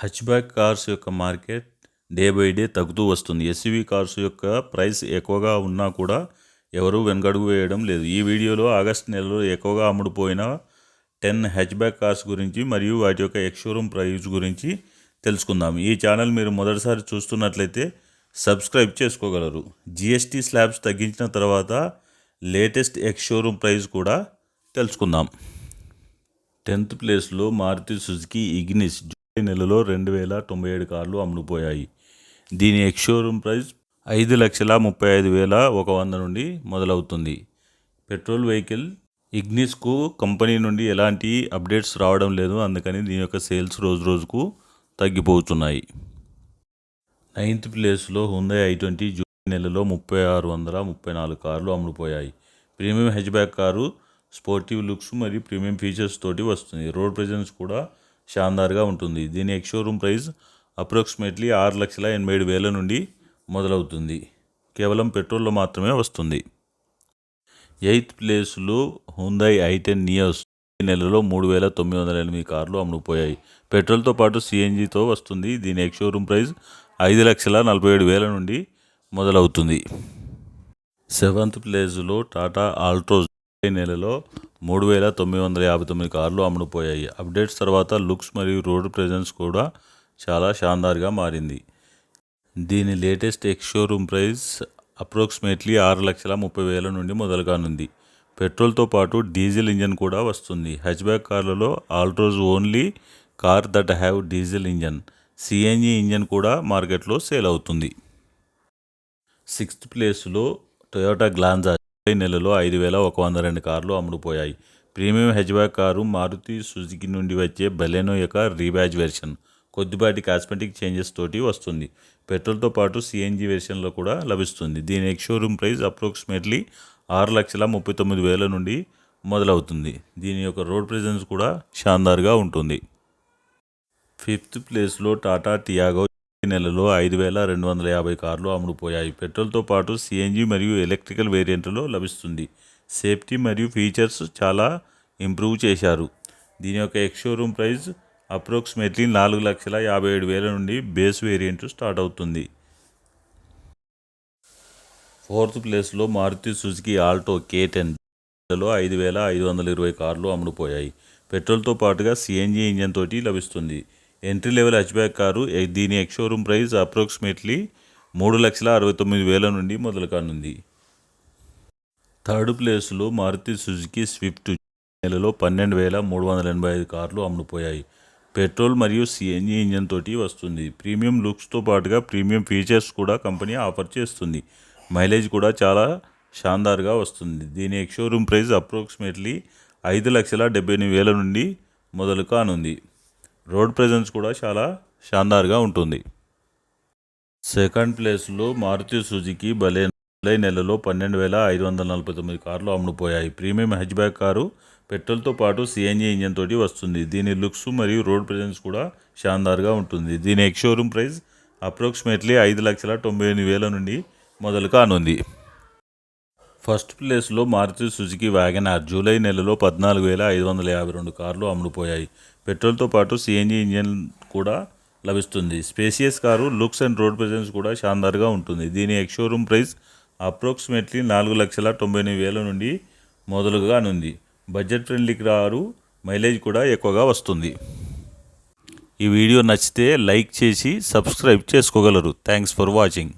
Hatchback cars యొక్క market day by day తగ్గుతూ వస్తుంది. ఎస్యూవీ కార్స్ యొక్క ప్రైస్ ఎక్కువగా ఉన్నా కూడా ఎవరూ వెనకడుగు వేయడం లేదు. ఈ వీడియోలో ఆగస్టు నెలలో ఎక్కువగా అమ్ముడుపోయిన 10 హ్యాచ్‌బ్యాక్ కార్స్ గురించి మరియు వాటి యొక్క ఎక్స్ షోరూమ్ ప్రైస్ గురించి తెలుసుకుందాం. ఈ ఛానల్ మీరు మొదటిసారి చూస్తున్నట్లయితే సబ్స్క్రైబ్ చేసుకోగలరు. జీఎస్టీ స్లాబ్స్ తగ్గించిన తర్వాత లేటెస్ట్ ఎక్స్ షోరూమ్ ప్రైస్ కూడా తెలుసుకుందాం. 10th ప్లేస్లో మారుతి సుజుకి ఇగ్నిస్ జూలై నెలలో 2097 కార్లు అమ్ముడుపోయాయి. దీని ఎక్స్ షోరూమ్ ప్రైస్ 5,35,100 నుండి మొదలవుతుంది. పెట్రోల్ వెహికల్ ఇగ్నిస్కు కంపెనీ నుండి ఎలాంటి అప్డేట్స్ రావడం లేదు, అందుకని దీని యొక్క సేల్స్ రోజు రోజుకు తగ్గిపోతున్నాయి. 9th ప్లేస్లో హ్యుందాయ్ i20 జూలై నెలలో 3,634 కార్లు అమ్ముడుపోయాయి. Premium hatchback car sportive looks మరియు ప్రీమియం ఫీచర్స్ తోటి వస్తుంది. రోడ్ ప్రెజెన్స్ కూడా షాన్దార్గా ఉంటుంది. దీని ఎక్స్ షోరూమ్ ప్రైస్ అప్రాక్సిమేట్లీ 6,87,000 నుండి మొదలవుతుంది. కేవలం పెట్రోల్లో మాత్రమే వస్తుంది. 8th ప్లేస్లో హ్యుందాయ్ i10 నియోస్ నెలలో 3,908 కార్లు అమ్ముడుపోయాయి. పెట్రోల్తో పాటు సిఎన్జితో వస్తుంది. దీని ఎక్స్ షోరూమ్ ప్రైస్ 5,47,000 నుండి మొదలవుతుంది. 7th ప్లేస్లో టాటా ఆల్ట్రోజ్ నెలలో 3,959 కార్లు అమ్ముడుపోయాయి. అప్డేట్స్ తర్వాత లుక్స్ మరియు రోడ్ ప్రెజెన్స్ కూడా చాలా షాన్దార్గా మారింది. దీని latest ex showroom price approximately 6,30,000 నుండి మొదలుగానుంది. పెట్రోల్తో పాటు డీజిల్ ఇంజన్ కూడా వస్తుంది. హ్యాచ్‌బ్యాక్ కార్లలో Altroz only car that have diesel engine. CNG engine కూడా మార్కెట్లో సేల్ అవుతుంది. 6th ప్లేస్లో టొయోటా గ్లాన్జా జూలై నెలలో 5,102 కార్లు అమ్ముడుపోయాయి. Premium hatchback car Maruti Suzuki నుండి వచ్చే బలెనో యొక్క రీబ్యాజ్ వెర్షన్. కొద్దిపాటి కాస్మెటిక్ చేంజెస్ తోటి వస్తుంది. పెట్రోల్తో పాటు సిఎన్జి వెర్షన్లో కూడా లభిస్తుంది. దీని ఎక్స్ షోరూమ్ ప్రైస్ అప్రాక్సిమేట్లీ 6,39,000 నుండి మొదలవుతుంది. దీని యొక్క రోడ్ ప్రెజెన్స్ కూడా షాన్దార్గా ఉంటుంది. 5th ప్లేస్లో టాటా టియాగో నెలలో 5,250 కార్లు అమ్ముడుపోయాయి. పెట్రోల్తో పాటు సిఎన్జి మరియు ఎలక్ట్రికల్ వేరియంట్లో లభిస్తుంది. సేఫ్టీ మరియు ఫీచర్స్ చాలా ఇంప్రూవ్ చేశారు. దీని యొక్క ఎక్స్ షోరూమ్ ప్రైస్ అప్రాక్సిమేట్లీ 4,57,000 నుండి బేస్ వేరియంట్ స్టార్ట్ అవుతుంది. 4th ప్లేస్లో మారుతి సుజుకి ఆల్టో K10 నెలలో 5,520 కార్లు అమ్ముడుపోయాయి. పెట్రోల్తో పాటుగా సిఎన్జి ఇంజన్ తోటి లభిస్తుంది. Entry level hatchback car. దీని ఎక్స్ షోరూమ్ ప్రైస్ అప్రాక్సిమేట్లీ 3,69,000 నుండి మొదలుకానుంది. 3rd ప్లేస్లో మారుతి సుజుకి స్విఫ్ట్ నెలలో 12,385 కార్లు అమ్ముడుపోయాయి. పెట్రోల్ మరియు సిఎన్జి ఇంజన్ తోటి వస్తుంది. ప్రీమియం లుక్స్తో పాటుగా ప్రీమియం ఫీచర్స్ కూడా కంపెనీ ఆఫర్ చేస్తుంది. మైలేజ్ కూడా చాలా షాన్దార్గా వస్తుంది. దీని ఎక్స్ షోరూమ్ ప్రైస్ అప్రాక్సిమేట్లీ 5,78,000 నుండి మొదలు కానుంది. రోడ్ ప్రెజెన్స్ కూడా చాలా షాన్దార్గా ఉంటుంది. 2nd ప్లేస్లో మారుతి సుజుకి బలెనో జూలై నెలలో 12,549 కార్లు అమ్ముడుపోయాయి. ప్రీమియం హ్యాచ్‌బ్యాక్ కారు పెట్రోల్తో పాటు సిఎన్జి ఇంజన్ తోటి వస్తుంది. దీని లుక్స్ మరియు రోడ్ ప్రెజెన్స్ కూడా షాన్దార్గా ఉంటుంది. దీని ఎక్స్ షోరూమ్ ప్రైస్ అప్రాక్సిమేట్లీ 5,98,000 నుండి మొదలు కానుంది. 1st ప్లేస్లో మారుతి సుజుకి వ్యాగనార్ జూలై నెలలో 14,552 కార్లు అమ్ముడుపోయాయి. పెట్రోల్తో పాటు సిఎన్జి ఇంజన్ కూడా లభిస్తుంది. Spacious car looks and road presence కూడా షాన్దార్గా ఉంటుంది. దీని ఎక్స్ షోరూమ్ ప్రైస్ అప్రాక్సిమేట్లీ 4,98,000 నుండి మొదలుగానుంది. బడ్జెట్ ఫ్రెండ్లీ కారు, మైలేజ్ కూడా ఎక్కువగా వస్తుంది. ఈ వీడియో నచ్చితే లైక్ చేసి సబ్స్క్రైబ్ చేసుకోగలరు. Thanks for watching.